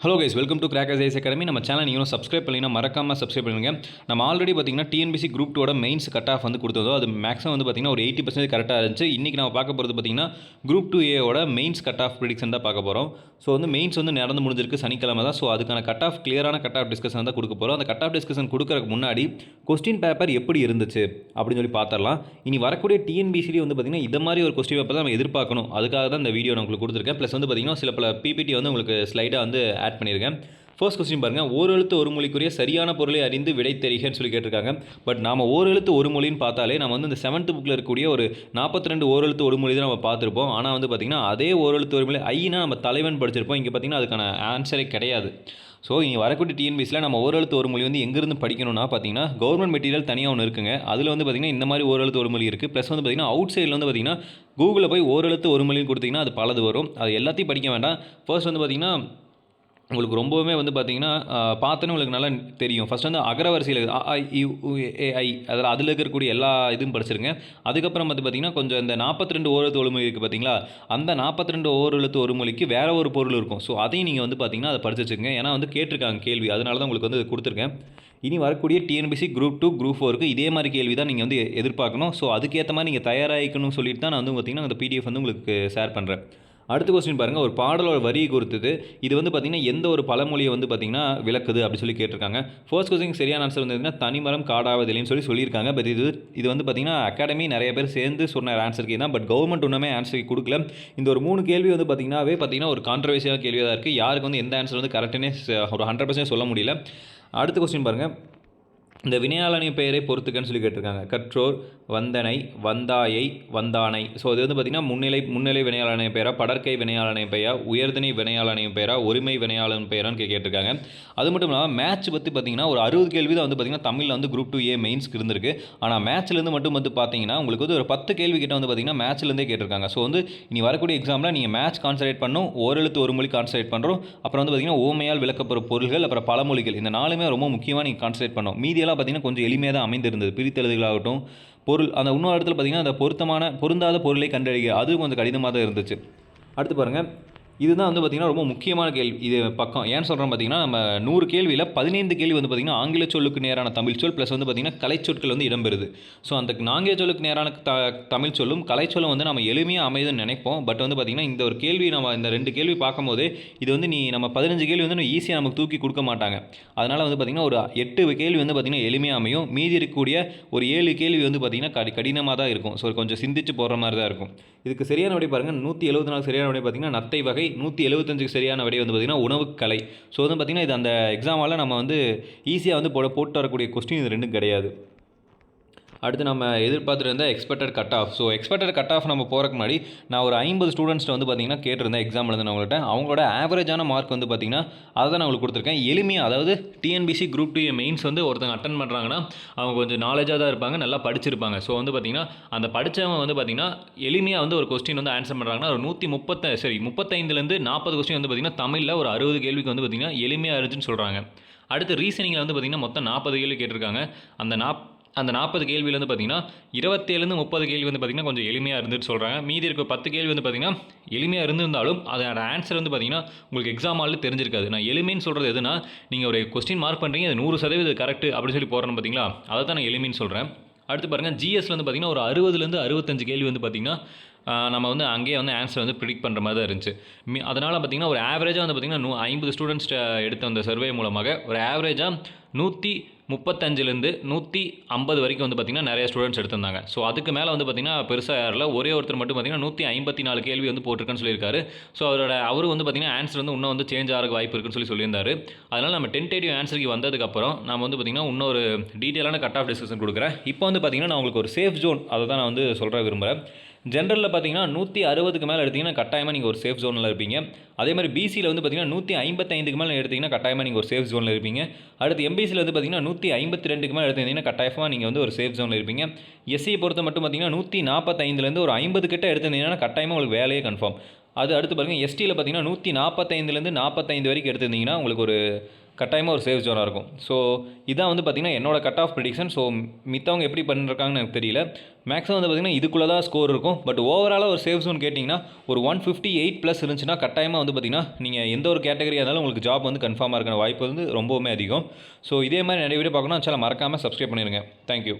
Hello guys, welcome to crackers IAS academy. நம்ம channel நீங்களும் subscribe பண்ணிங்கன்னா மறக்காமல் சப்ஸ்கிரைப் பண்ணுங்கள். நம்ம ஆல்ரெடி பார்த்தீங்கன்னா TNPSC group 2 mains cut off வந்து கொடுத்ததோ அது மேக்ஸிமம் வந்து பார்த்தீங்கன்னா ஒரு 80% கரெக்டாக இருந்துச்சு. இன்றைக்கி நம்ம பார்க்க போகிறது பார்த்தீங்கன்னா group 2A mains cut of prediction தான் பார்க்க போகிறோம். ஸோ வந்து மெயின்ஸ் வந்து நடந்து முடிஞ்சிருக்கு சனிக்கிழமை தான். ஸோ அதுக்கான கட் ஆஃப் கிளியரான கட் ஆஃப் டிஸ்கஷன் தான் கொடுக்க போகிறோம். அந்த கட் ஆஃப் டிஸ்கஷன் கொடுக்கறதுக்கு முன்னாடி கொஸ்டின் பேப்பர் எப்படி இருந்துச்சு அப்படின்னு சொல்லி பார்த்துடலாம். இனி வரக்கூடிய டிஎன்பிசிலேயே வந்து பார்த்தீங்கன்னா இந்த மாதிரி ஒரு கொஸ்டின் பேப்பர் தான் நம்ம எதிர்பார்க்கணும். அதுக்காக தான் இந்த வீடியோ நான் உங்களுக்கு கொடுத்துருக்கேன். ப்ளஸ் வந்து பார்த்தீங்கன்னா சில பல பிபிடி வந்து உங்களுக்கு ஸ்லைடாக வந்து ஆட் பண்ணியிருக்கேன். ஃபர்ஸ்ட் கொஸ்டின் பாருங்கள், ஓரெழுத்து ஒரு மொழிக்குரிய சரியான பொருளை அறிந்து விடை தெரிகன்னு சொல்லி கேட்டிருக்காங்க. பட் நாம் ஓரெழுத்து ஒரு மொழின்னு பார்த்தாலே நம்ம வந்து இந்த 7th புக்கில் இருக்கக்கூடிய ஒரு 42 ஓரெழுத்து ஒரு மொழி தான் நம்ம பார்த்துருப்போம். ஆனால் வந்து பார்த்திங்கன்னா அதே ஓரெழுத்து ஒரு மொழி ஐனா நம்ம தலைவன் படிச்சிருப்போம். இங்கே பார்த்திங்கன்னா அதுக்கான ஆன்சரே கிடையாது. ஸோ இனி வரக்கூடிய டிஎன்பிசியில் நம்ம ஓரெழுத்து ஒரு மொழி வந்து எங்கேருந்து படிக்கணும்னா பார்த்தீங்கன்னா கவர்மெண்ட் மெட்டீரியல் தனியாக ஒன்று இருக்குங்க. அதில் வந்து பார்த்திங்கன்னா இந்த மாதிரி ஓரெழுத்து ஒரு மொழி இருக்குது. ப்ளஸ் வந்து பார்த்திங்கன்னா அவுட் சைடில் வந்து பார்த்திங்கன்னா கூகுளில் போய் ஓரெழுத்து ஒரு மொழின்னு கொடுத்திங்கன்னா அது பலது வரும். அது எல்லாத்தையும் படிக்க வேண்டாம். ஃபர்ஸ்ட் வந்து பார்த்திங்கன்னா உங்களுக்கு ரொம்பவுமே வந்து பார்த்தீங்கன்னா பார்த்தோன்னே உங்களுக்கு நல்லா தெரியும். ஃபஸ்ட் வந்து அகரவரிசையில் AII அதில் இருக்கக்கூடிய எல்லா இதுவும் படிச்சிருங்க. அதுக்கப்புறம் வந்து பார்த்திங்கன்னா கொஞ்சம் இந்த 42 ஓரெழுத்து ஒரு மொழி இருக்குது பார்த்தீங்களா, அந்த 42 ஓரெழுத்து ஒரு மொழிக்கு வேறு ஒரு பொருள் இருக்கும். ஸோ அதையும் நீங்கள் வந்து பார்த்திங்கன்னா அதை படிச்சு வச்சுக்கோங்க. ஏன்னா வந்து கேட்டிருக்காங்க கேள்வி, அதனால தான் உங்களுக்கு வந்து கொடுத்துருக்கேன். இனி வரக்கூடிய டிஎன்பிசி குரூப் 2 குரூப் 4க்கு இதே மாதிரி கேள்வி தான் நீங்கள் வந்து எதிர்பார்க்கணும். ஸோ அதுக்கேற்ற மாதிரி நீங்கள் தயாராகிக்கணும்னு சொல்லிட்டு தான் நான் வந்து பார்த்திங்கன்னா அந்த PDF வந்து உங்களுக்கு ஷேர் பண்ணுறேன். அடுத்த கொஸ்டின் பாருங்கள், ஒரு பாடலோட வரியை குறித்தது. இது வந்து பார்த்திங்கன்னா எந்த ஒரு பழமொழியை வந்து பார்த்திங்கன்னா விளக்குது அப்படி சொல்லி கேட்டிருக்காங்க. ஃபர்ஸ்ட் கொஸ்டின் சரியான ஆன்சர் வந்து தனிமரம் காடாவதில்லைன்னு சொல்லியிருக்காங்க. பட் இது வந்து பார்த்திங்கன்னா அகாடமி நிறைய பேர் சேர்ந்து சொன்ன ஆன்சருக்கு தான். பட் கவர்மெண்ட் ஒன்றுமே ஆன்சருக்கு கொடுக்கல. இந்த ஒரு 3 கேள்வி வந்து பார்த்திங்கன்னா ஒரு கான்ட்ரவர்சியான கேள்வியாக தான் இருக்குது. யாருக்கு வந்து எந்த ஆன்சர் வந்து கரெக்டுன்னே ஒரு 100% சொல்ல முடியல. அடுத்த கொஸ்டின் பாருங்கள், இந்த வினையாளனி பெயரை பொறுத்துக்கன்னு சொல்லி கேட்டிருக்காங்க. கற்றோர், வந்தனை, வந்தாயை, வந்தானை. ஸோ அது வந்து பார்த்திங்கன்னா முன்னிலை வினையாளனை பெயரா, படற்கை வினையாளனை பெயரா, உயர்திணை வினையாளனை பெயரா, ஒருமை வினையாளன் பெயரான்னு கேட்டிருக்காங்க. அது மட்டும் இல்லாமல் மேட்ச் பற்றி பார்த்திங்கன்னா ஒரு 60 கேள்வி தான் வந்து பார்த்திங்கன்னா தமிழில் வந்து குரூப் 2A மெயின்ஸ்க்கு இருந்திருக்கு. ஆனால் மேட்ச்லேருந்து மட்டும் வந்து பார்த்திங்கன்னா உங்களுக்கு வந்து ஒரு 10 கேள்வி கிட்ட வந்து பார்த்திங்கன்னா மேட்ச்லேருந்தே கேட்டிருக்காங்க. ஸோ வந்து இனி வரக்கூடிய எக்ஸாமில் நீங்கள் மேட்ச் கான்சன்ட்ரேட் பண்ணணும், ஓரெழுத்து ஒரு மொழி கான்சன்ட்ரேட் பண்ணுறோம், அப்புறம் வந்து பார்த்திங்கன்னா ஓமையால் விளக்கப்படும் பொருள்கள், அப்புறம் பழமொழிகள். இந்த 4மே ரொம்ப முக்கியமாக நீங்கள் கான்சன்ட்ரேட் பண்ணணும். மீதியெல்லாம் பார்த்திங்கன்னா கொஞ்சம் எளிமையாக தான் அமைந்திருந்தது. பிரித்தெழுதுகளாகட்டும், பொருள் அந்த இன்னொரு இடத்துல பார்த்திங்கன்னா அந்த பொருந்தாத பொருளை கண்டறிய அது கொஞ்சம் கடினமாக தான் இருந்துச்சு. அடுத்து பாருங்கள், இதுதான் வந்து பார்த்திங்கன்னா ரொம்ப முக்கியமான கேள்வி. இது பக்கம் ஏன்னு சொல்கிறோம் பார்த்திங்கன்னா நம்ம 100 கேள்வியில் 15 கேள்வி வந்து பார்த்திங்கன்னா ஆங்கில சொல்லுக்கு நேரான தமிழ் சொல் ப்ளஸ் வந்து பார்த்திங்கன்னா கலைச்சொற்கள் வந்து இடம்பெறுது. ஸோ அந்த ஆங்கில சொல்லுக்கு நேரான தமிழ் சொல்லும் கலைச்சொல்லும் வந்து நம்ம எளிமையாக அமைதுன்னு நினைப்போம். பட் வந்து பார்த்திங்கன்னா இந்த ஒரு கேள்வி நம்ம இந்த 2 கேள்வி பார்க்கும்போது இது வந்து நம்ம 15 கேள்வி வந்து ஈஸியாக நமக்கு தூக்கி கொடுக்க மாட்டாங்க. அதனால் வந்து பார்த்திங்கன்னா ஒரு 8 கேள்வி வந்து பார்த்திங்கன்னா எளிமையாக அமையும். மீதி இருக்கக்கூடிய ஒரு 7 கேள்வி வந்து பார்த்திங்கன்னா கடினமாக தான் இருக்கும். ஸோ கொஞ்சம் சிந்திச்சு போடுற மாதிரி தான் இருக்கும். இதுக்கு சரியான விடை பாருங்கள், 174 சரியான விடை பார்த்திங்கன்னா நத்தை வகை, 175 சரியான விடை வந்து பார்த்திங்கன்னா உணவுக்கலை. ஸோ வந்து பார்த்திங்கன்னா இது அந்த எக்ஸாமால் நம்ம வந்து ஈஸியாக வந்து போட்டு வரக்கூடிய கொஸ்டின் இது 2 கிடையாது. அடுத்து நம்ம எதிர்பார்த்துட்டு இருந்த expected cut off. So expected cut off நம்ம போகிறக்கு முன்னாடி நான் ஒரு 50 ஸ்டூடெண்ட்ஸ்ட்டு வந்து பார்த்திங்கன்னா கேட்டிருந்தேன் எக்ஸாமில் இருந்து அவங்கள்ட்ட. அவங்களோட ஆவரேஜான மார்க் வந்து பார்த்திங்கன்னா அதை தான் நான் உங்களுக்கு கொடுத்துருக்கேன். எளிமையாக, அதாவது டிஎன்பிசி குரூப் 2A மெயின்ஸ் வந்து ஒருத்தங்க அட்டன் பண்ணுறாங்கன்னா அவங்க கொஞ்சம் நாலேஜாக தான் இருப்பாங்க, நல்லா படிச்சிருப்பாங்க. ஸோ வந்து பார்த்திங்கன்னா அந்த படித்தவங்க வந்து பார்த்திங்கன்னா எளிமையாக வந்து ஒரு கொஸ்டின் வந்து ஆன்சர் பண்ணுறாங்கன்னா ஒரு 35லேருந்து 40 கொஸ்டின் வந்து பார்த்திங்கன்னா தமிழில் ஒரு 60 கேள்விக்கு வந்து பார்த்திங்கன்னா எளிமையாக இருந்துச்சுன்னு சொல்கிறாங்க. அடுத்து ரீசனிங்கில் வந்து பார்த்திங்கன்னா மொத்தம் 40 கேள்வி கேட்டிருக்காங்க. அந்த 40 கேள்வியில் வந்து பார்த்திங்கன்னா 27லேருந்து 30 கேள்வி வந்து பார்த்திங்கன்னா கொஞ்சம் எளிமையாக இருந்துட்டு சொல்கிறாங்க. மீதி இருக்க 10 கேள்வி வந்து பார்த்திங்கன்னா எளிமையாக இருந்திருந்தாலும் அதோட ஆன்சர் வந்து பார்த்திங்கன்னா உங்களுக்கு எக்ஸாம் ஹாலில் தெரிஞ்சிருக்காது. நான் எளிமைன்னு சொல்கிறது எதுனா, நீங்கள் ஒரு கொஸ்டின் மார்க் பண்ணுறீங்க, அது 100% கரெக்ட் அப்படின்னு சொல்லி போடுறேன் பார்த்திங்களா, அதை தான் நான் எளிமைன்னு சொல்கிறேன். அடுத்து பாருங்கள், ஜிஎஸ்ல வந்து பார்த்திங்கன்னா ஒரு 60லேருந்து 65 கேள்வி வந்து பார்த்திங்கன்னா நம்ம வந்து அங்கேயே வந்து ஆன்சர் வந்து ப்ரிடிக்ட் பண்ணுற மாதிரி தான் இருந்துச்சு. அதனால் பார்த்திங்கன்னா ஒரு ஆவரேஜாக வந்து பார்த்திங்கன்னா 50 ஸ்டூடெண்ட்ஸ் எடுத்த அந்த சர்வே மூலமாக ஒரு ஆவரேஜாக 135லேருந்து 150 வரைக்கும் வந்து பார்த்திங்கன்னா நிறைய ஸ்டூடெண்ட்ஸ் எடுத்திருந்தாங்க. ஸோ அதுக்கு மேலே வந்து பார்த்திங்கன்னா பெருசாக யாரில் ஒரே ஒருத்தர் மட்டும் பார்த்திங்கன்னா 154 கேள்வி வந்து போட்டிருக்குன்னு சொல்லியிருக்காரு. ஸோ அவரு வந்து பார்த்திங்கன்னா ஆன்சர் வந்து இன்னும் வந்து சேஞ்ச் ஆகிறதுக்கு வாய்ப்பு இருக்குன்னு சொல்லியிருந்தார். அதனால் நம்ம டென்டேட்டிவ் ஆன்சருக்கு வந்ததுக்கப்புறம் நம்ம வந்து பார்த்திங்கன்னா இன்னொரு டீட்டெயிலான கட் ஆஃப் டிஸ்கஷன் கொடுக்குறேன். இப்போ வந்து பார்த்திங்கன்னா நான் உங்களுக்கு ஒரு சேஃப் ஜோன் அதை தான் நான் வந்து சொல்ல விரும்புகிறேன். ஜென்ரலில் பார்த்தீங்கன்னா 160க்கு மேலே எடுத்திங்கன்னா கட்டாயமாக நீங்கள் ஒரு சேஃப் ஜோனில் இருப்பீங்க. அதே மாதிரி பிசியில் வந்து பார்த்திங்கன்னா 155க்கு மேலே எடுத்திங்கன்னா கட்டாயமாக நீங்கள் ஒரு சேஃப் ஜோனில் இருப்பீங்க. அடுத்து எம்பிசியில் வந்து பார்த்திங்கன்னா 152க்கு மேலே எடுத்திங்கன்னா கட்டாயமாக நீங்கள் வந்து ஒரு சேஃப் ஜோனில் இருப்பீங்க. எஸ்சியை பொறுத்த மட்டும் பார்த்திங்கன்னா 145லேருந்து ஒரு 50 கிட்ட எடுத்திருந்தீங்கன்னா கட்டாயமாக உங்களுக்கு வேலையே கன்ஃபார்ம். அது அடுத்து பாருங்கள் எஸ்டியில் பார்த்தீங்கன்னா 145லேருந்து 45 வரைக்கும் எடுத்திருந்தீங்கன்னா உங்களுக்கு ஒரு கட்டாயமாக ஒரு சேஃப் ஜோனாக இருக்கும். ஸோ இதான் வந்து பார்த்திங்கன்னா என்னோட கட் ஆஃப் ப்ரிடிக்ஷன். ஸோ மித்தவங்க எப்படி பண்ணிருக்காங்கன்னு எனக்கு தெரியல. மேக்ஸிமம் வந்து பார்த்திங்கன்னா இதுக்குள்ளே தான் ஸ்கோர் இருக்கும். பட் ஓவராலாக ஒரு சேஃப் ஜோன் கேட்டிங்கன்னா ஒரு 158+ இருந்துச்சுன்னா கட்டாயமாக வந்து பார்த்திங்கன்னா நீங்கள் எந்த ஒரு கேட்டகரியாக இருந்தாலும் உங்களுக்கு ஜாப் வந்து கன்ஃபார்மாக இருக்கிற வாய்ப்பு வந்து ரொம்பவுமே அதிகம். ஸோ இதே மாதிரி நிறைய வீடியோ பார்க்கணும் சேனல் மறக்காமல் சப்ஸ்கிரைப் பண்ணிடுங்க. தேங்க்யூ.